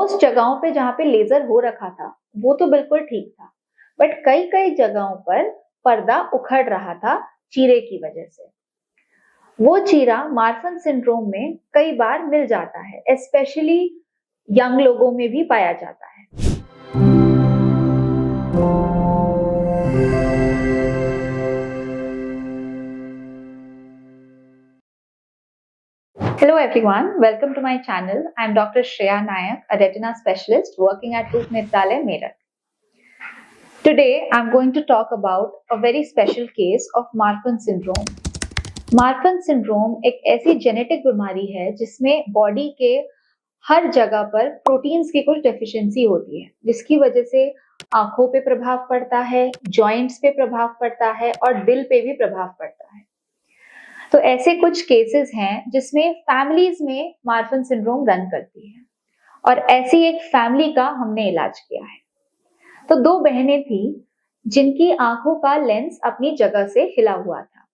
Most जगहों पे जहाँ पे लेजर हो रखा था वो तो बिल्कुल ठीक था, बट कई कई जगहों पर पर्दा उखड़ रहा था चीरे की वजह से। वो चीरा मार्फन सिंड्रोम में कई बार मिल जाता है, स्पेशली यंग लोगों में भी पाया जाता है। Hello everyone, welcome to my channel. I am Dr. Shreya Nayak, a retina specialist working at Roop Netralaya, Meerut. Today I am going to talk about a very special case of Marfan syndrome. Marfan syndrome एक ऐसी genetic बीमारी है जिसमें body के हर जगह पर proteins की कुछ डेफिशिएंसी होती है, जिसकी वजह से आंखों पे प्रभाव पड़ता है, जॉइंट्स पे प्रभाव पड़ता है और दिल पे भी प्रभाव पड़ता है। तो ऐसे कुछ केसेस हैं जिसमें फैमिलीज में मार्फन सिंड्रोम रन करती है और ऐसी एक फैमिली का हमने इलाज किया है। तो दो बहनें थी जिनकी आंखों का लेंस अपनी जगह से हिला हुआ था।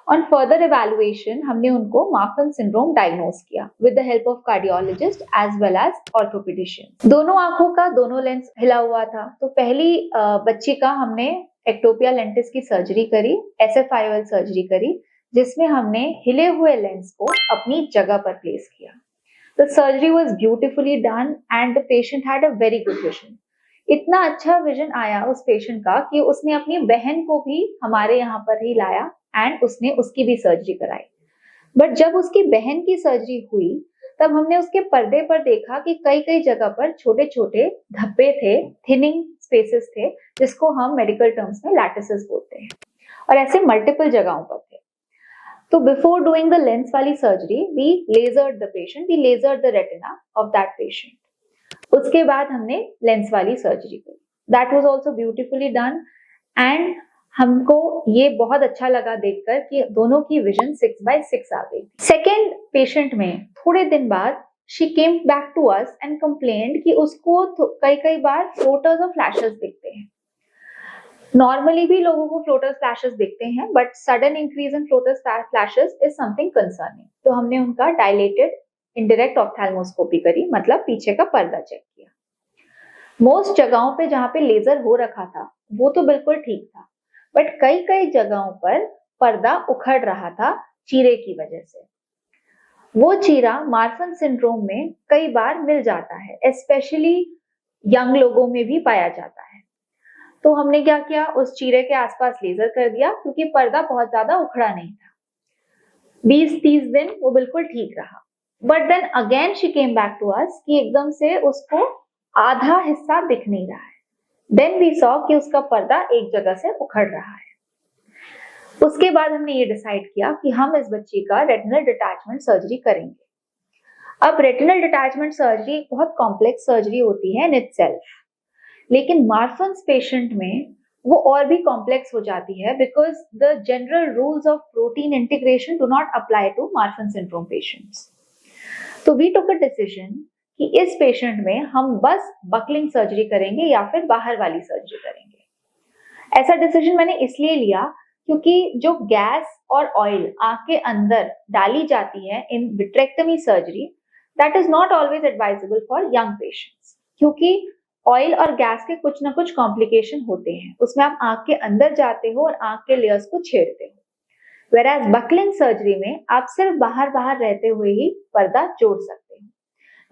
ऑन फर्दर इवैल्यूएशन हमने उनको मार्फन सिंड्रोम डायग्नोज किया with the help of cardiologist as well as orthopedician. दोनों आंखों का दोनों लेंस हिला हुआ था। तो पहली बच्ची का हमने एक्टोपिया लेंटिस की सर्जरी करी, SFIOL सर्जरी करी, जिसमें हमने हिले हुए लेंस को अपनी जगह पर प्लेस किया। The surgery was beautifully done and the patient had a very good vision. इतना अच्छा विजन आया उस पेशेंट का कि उसने अपनी बहन को भी हमारे यहाँ पर ही लाया एंड उसने उसकी भी सर्जरी कराई। बट जब उसकी बहन की सर्जरी हुई तब हमने उसके पर्दे पर देखा कि कई कई जगह पर छोटे छोटे धब्बे थे, थिनिंग स्पेसेस थे, जिसको हम मेडिकल टर्म्स में लैटिसेस बोलते हैं, और ऐसे मल्टीपल जगहों पर थे। तो बिफोर डूइंग द लेंस वाली surgery we lasered the patient, we lasered the retina of that patient. उसके बाद हमने लेंस वाली सर्जरी करी। That was also beautifully done and हमको ये बहुत अच्छा लगा देखकर कि दोनों की विजन 6/6 आ गई। सेकेंड पेशेंट में थोड़े दिन बाद she came back to us and complained कि उसको कई कई बार फ्लोटर्स और फ्लैशेस दिखते हैं। नॉर्मली भी लोगों को फ्लोटर्स फ्लैशेस दिखते हैं, but sudden increase in floaters flashes is something concerning. तो हमने उनका डायलेटेड इंडायरेक्ट ऑप्थेल्मोस्कोपी करी, मतलब पीछे का पर्दा चेक किया। मोस्ट जगहों पे जहाँ पे लेजर हो रखा था वो तो बिल्कुल ठीक था, बट कई कई जगहों पर पर्दा उखड़ रहा था चीरे की वजह से। वो चीरा मार्फन सिंड्रोम में कई बार मिल जाता है, स्पेशली यंग लोगों में भी पाया जाता है। तो हमने क्या किया, उस चीरे के आसपास लेजर कर दिया क्योंकि पर्दा बहुत ज्यादा उखड़ा नहीं था। 20-30 दिन वो बिल्कुल ठीक रहा, but then again she came back to us कि एकदम से उसको आधा हिस्सा दिख नहीं रहा है। देन वी सॉ कि उसका पर्दा एक जगह से उखड़ रहा है। उसके बाद हमने ये डिसाइड किया कि हम इस बच्ची का रेटिनल डिटैचमेंट सर्जरी करेंगे। अब रेटिनल डिटैचमेंट सर्जरी बहुत कॉम्प्लेक्स सर्जरी होती है इन इटसेल्फ, लेकिन मार्फन पेशेंट में वो और भी कॉम्प्लेक्स हो जाती है because the general rules of protein integration do not apply to Marfan syndrome patients. तो वी टुक अ डिसीजन कि इस पेशेंट में हम बस बकलिंग सर्जरी करेंगे या फिर बाहर वाली सर्जरी करेंगे। ऐसा डिसीजन मैंने इसलिए लिया क्योंकि जो गैस और ऑयल आंख के अंदर डाली जाती है in vitrectomy surgery, that is not always advisable for young patients, क्योंकि ऑयल और गैस के कुछ ना कुछ कॉम्प्लिकेशन होते हैं। उसमें आप आंख के अंदर जाते हो और आंख के लेयर्स को छेड़ते हो, वेराज बकलिंग सर्जरी में आप सिर्फ बाहर बाहर रहते हुए ही पर्दा जोड़ सकते हो।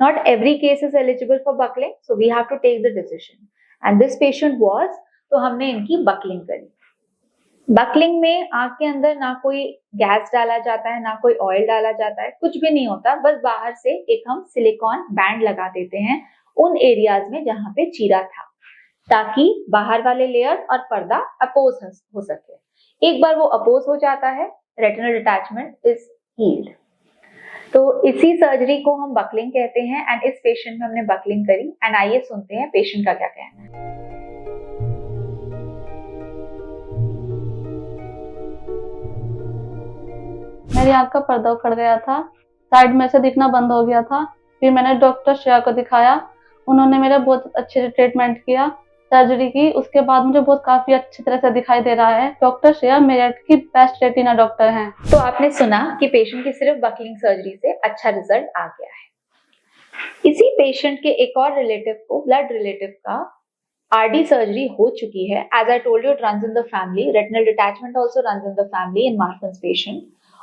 Not every case is eligible for buckling, so we have to take the decision and this patient was, तो हमने इनकी बकलिंग करी। बकलिंग में आंख के अंदर ना कोई गैस डाला जाता है, ना कोई ऑयल डाला जाता है, कुछ भी नहीं होता, बस बाहर से एक हम सिलिकॉन बैंड लगा देते हैं उन एरियाज में जहां पे चीरा था, ताकि बाहर वाले लेयर और पर्दा अपोज हो सके। एक बार वो अपोज हो जाता है, रेटिनल डिटैचमेंट इज हील्ड। तो इसी सर्जरी को हम बकलिंग कहते हैं एंड इस पेशेंट में हमने बकलिंग करी एंड आइए सुनते हैं पेशेंट का क्या कहना है। मेरी आंख का पर्दा उखड़ गया था, साइड में से दिखना बंद हो गया था। फिर मैंने डॉक्टर श्रेया को दिखाया, उन्होंने मेरा बहुत अच्छे से ट्रीटमेंट किया, सर्जरी की। उसके बाद मुझे बहुत काफी अच्छी तरह से दिखाई दे रहा है। डॉक्टर श्रेया मेरठ की बेस्ट रेटिना डॉक्टर हैं। तो आपने सुना कि पेशेंट की सिर्फ बकलिंग सर्जरी से अच्छा रिजल्ट आ गया है। इसी पेशेंट के एक और रिलेटिव को, ब्लड रिलेटिव का RD सर्जरी हो चुकी है. As I told you, it runs in the family. Retinal detachment also runs in the family in Marfan's patient.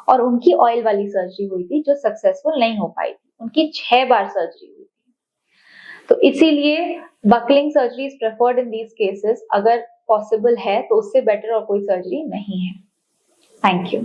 और उनकी ऑयल वाली सर्जरी हुई थी जो सक्सेसफुल नहीं हो पाई थी. उनकी 6 बार सर्जरी हुई थी. तो इसीलिए buckling surgery is preferred in these cases. अगर पॉसिबल है तो उससे बेटर और कोई सर्जरी नहीं है. Thank you.